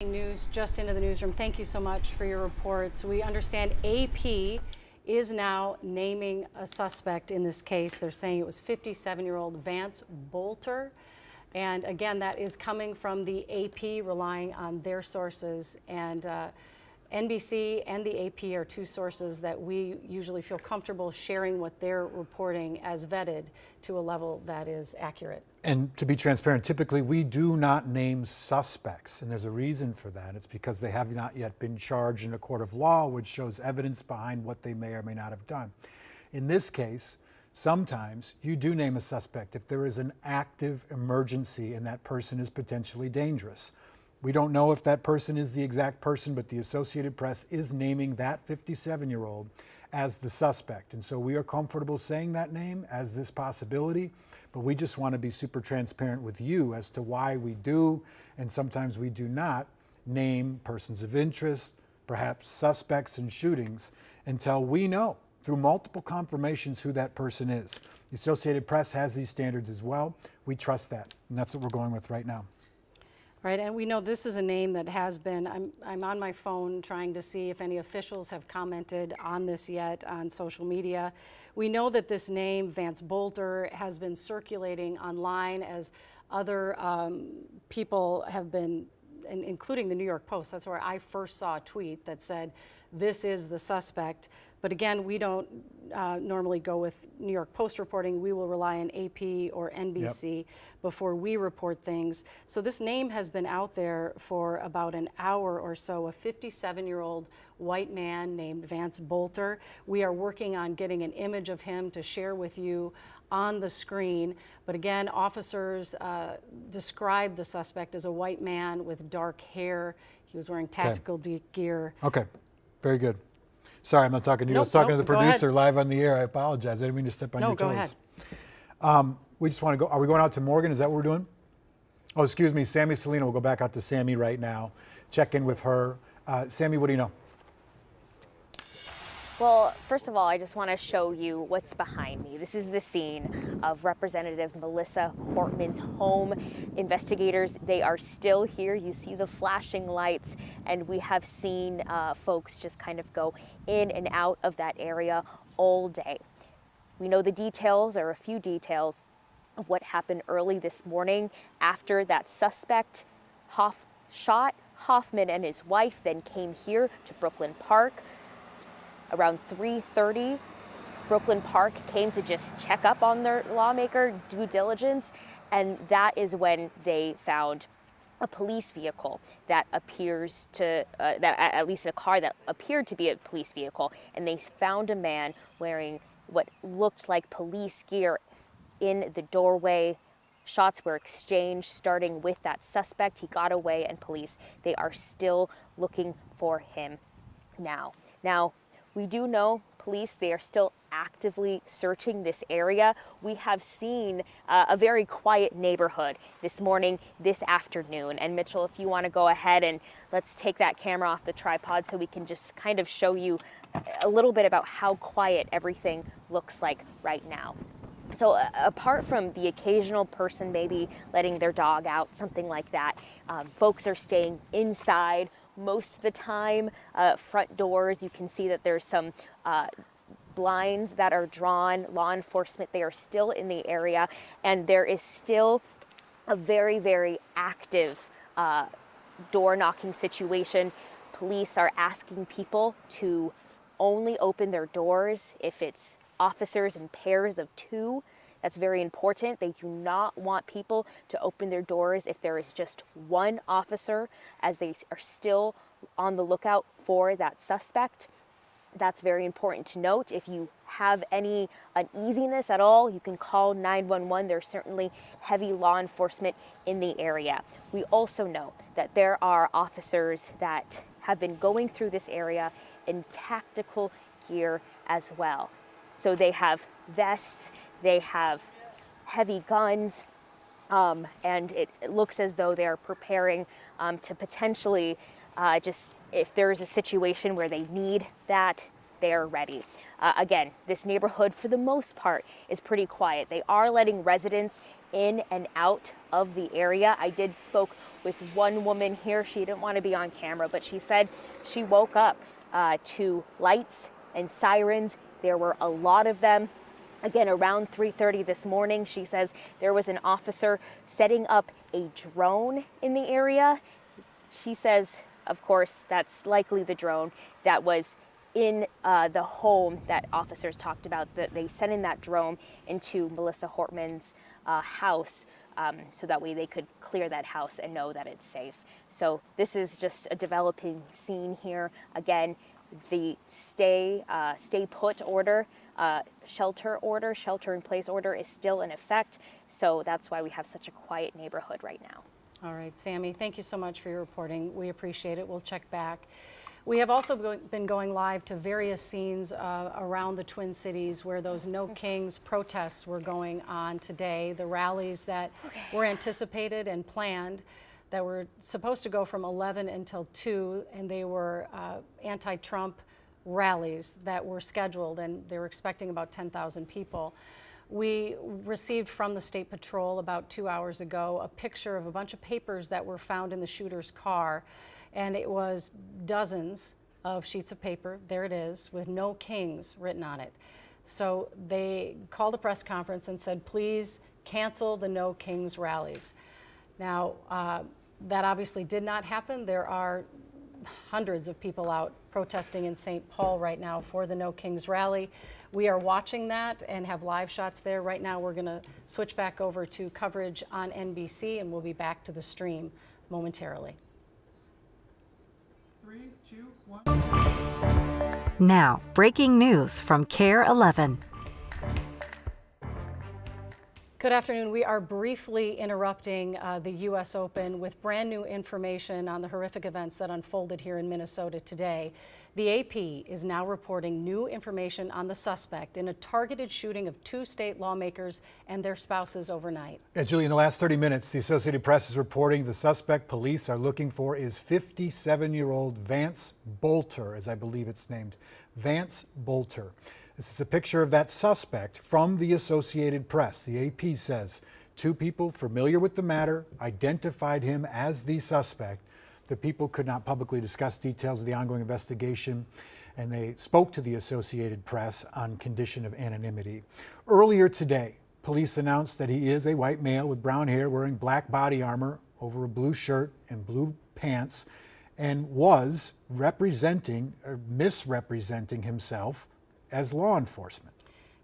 News just into the newsroom. Thank you so much for your reports. We understand AP is now naming a suspect in this case. They're saying it was 57-year-old Vance Bolter. And again, that is coming from the AP, relying on their sources. And NBC and the AP are two sources that we usually feel comfortable sharing what they're reporting as vetted to a level that is accurate. And to be transparent, typically we do not name suspects, and there's a reason for that. It's because they have not yet been charged in a court of law, which shows evidence behind what they may or may not have done. In this case, sometimes you do name a suspect if there is an active emergency and that person is potentially dangerous. We don't know if that person is the exact person, but the Associated Press is naming that 57-year-old as the suspect. And so we are comfortable saying that name as this possibility, but we just want to be super transparent with you as to why we do, and sometimes we do not, name persons of interest, perhaps suspects in shootings, until we know through multiple confirmations who that person is. The Associated Press has these standards as well. We trust that, and that's what we're going with right now. Right, and we know this is a name that has been, I'm on my phone trying to see if any officials have commented on this yet on social media. We know that this name, Vance Bolter, has been circulating online as other people have been, including the New York Post. That's where I first saw a tweet that said, this is the suspect. But again, we don't normally go with New York Post reporting. We will rely on AP or NBC before we report things. So this name has been out there for about an hour or so, a 57-year-old white man named Vance Bolter. We are working on getting an image of him to share with you on the screen. But again, officers describe the suspect as a white man with dark hair. He was wearing tactical gear. Okay, very good. Sorry, I'm not talking to you. I was talking to the producer live on the air. I apologize. I didn't mean to step on your toes. No, go ahead. We just want to go. Are we going out to Morgan? Is that what we're doing? Oh, excuse me. Sammy Salino. We'll go back out to Sammy right now. Check in with her. Sammy, what do you know? Well, first of all, I just want to show you what's behind me. This is the scene of Representative Melissa Portman's home. Investigators, they are still here. You see the flashing lights, and we have seen folks just kind of go in and out of that area all day. We know the details, or a few details, of what happened early this morning after that suspect shot Hoffman and his wife, then came here to Brooklyn Park. Around 3:30, Brooklyn Park came to just check up on their lawmaker, due diligence, and that is when they found a police vehicle that appears to, at least a car that appeared to be a police vehicle, and they found a man wearing what looked like police gear in the doorway. Shots were exchanged, starting with that suspect. He got away, and police, they are still looking for him now. We do know police, they are still actively searching this area. We have seen a very quiet neighborhood this morning, this afternoon. And Mitchell, if you want to go ahead and let's take that camera off the tripod so we can just kind of show you a little bit about how quiet everything looks like right now. So apart from the occasional person maybe letting their dog out, something like that, folks are staying inside most of the time. Front doors, you can see that there's some blinds that are drawn. Law enforcement, they are still in the area, and there is still a very, very active door knocking situation. Police are asking people to only open their doors if it's officers in pairs of 2. That's very important. They do not want people to open their doors if there is just one officer, as they are still on the lookout for that suspect. That's very important to note. If you have any uneasiness at all, you can call 911. There's certainly heavy law enforcement in the area. We also know that there are officers that have been going through this area in tactical gear as well. So they have vests, they have heavy guns, and it looks as though they are preparing to potentially just, if there is a situation where they need that, they are ready. Again, this neighborhood, for the most part, is pretty quiet. They are letting residents in and out of the area. I did spoke with one woman here. She didn't want to be on camera, but she said she woke up to lights and sirens. There were a lot of them. Again, around 3:30 this morning, she says there was an officer setting up a drone in the area. She says, of course, that's likely the drone that was in the home that officers talked about, that they sent in that drone into Melissa Hortman's house, so that way they could clear that house and know that it's safe. So this is just a developing scene here. Again, the stay put order, shelter in place order is still in effect. So that's why we have such a quiet neighborhood right now. All right, Sammy, thank you so much for your reporting. We appreciate it. We'll check back. We have also been going live to various scenes around the Twin Cities where those No Kings protests were going on today, the rallies that were anticipated and planned that were supposed to go from 11 until 2, and they were anti-Trump rallies that were scheduled, and they were expecting about 10,000 people. We received from the State Patrol about 2 hours ago a picture of a bunch of papers that were found in the shooter's car, and it was dozens of sheets of paper, there it is, with No Kings written on it. So they called a press conference and said, please cancel the No Kings rallies. Now, that obviously did not happen. There are hundreds of people out protesting in St. Paul right now for the No Kings rally. We are watching that and have live shots there. Right now we're going to switch back over to coverage on NBC, and we'll be back to the stream momentarily. 3, 2, 1. Now, breaking news from KARE 11. Good afternoon. We are briefly interrupting the U.S. Open with brand new information on the horrific events that unfolded here in Minnesota today. The AP is now reporting new information on the suspect in a targeted shooting of 2 state lawmakers and their spouses overnight. Yeah, Julie, in the last 30 minutes, the Associated Press is reporting the suspect police are looking for is 57-year-old Vance Bolter, as I believe it's named. Vance Bolter. This is a picture of that suspect from the Associated Press. The AP says 2 people familiar with the matter identified him as the suspect. The people could not publicly discuss details of the ongoing investigation, and they spoke to the Associated Press on condition of anonymity. Earlier today, police announced that he is a white male with brown hair wearing black body armor over a blue shirt and blue pants, and was representing or misrepresenting himself as law enforcement.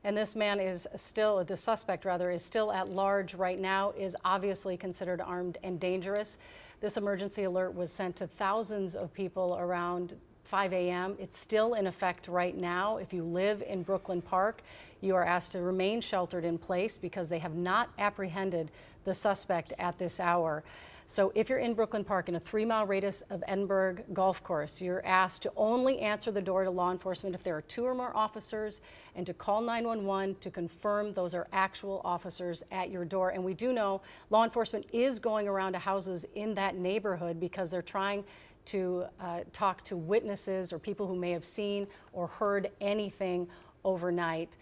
And this man is still, the suspect rather, is still at large right now, is obviously considered armed and dangerous. This emergency alert was sent to thousands of people around 5 a.m. It's still in effect right now. If you live in Brooklyn Park, you are asked to remain sheltered in place because they have not apprehended the suspect at this hour. So if you're in Brooklyn Park in a 3-mile radius of Edinburgh Golf Course, you're asked to only answer the door to law enforcement if there are 2 or more officers, and to call 911 to confirm those are actual officers at your door. And we do know law enforcement is going around to houses in that neighborhood because they're trying to talk to witnesses or people who may have seen or heard anything overnight.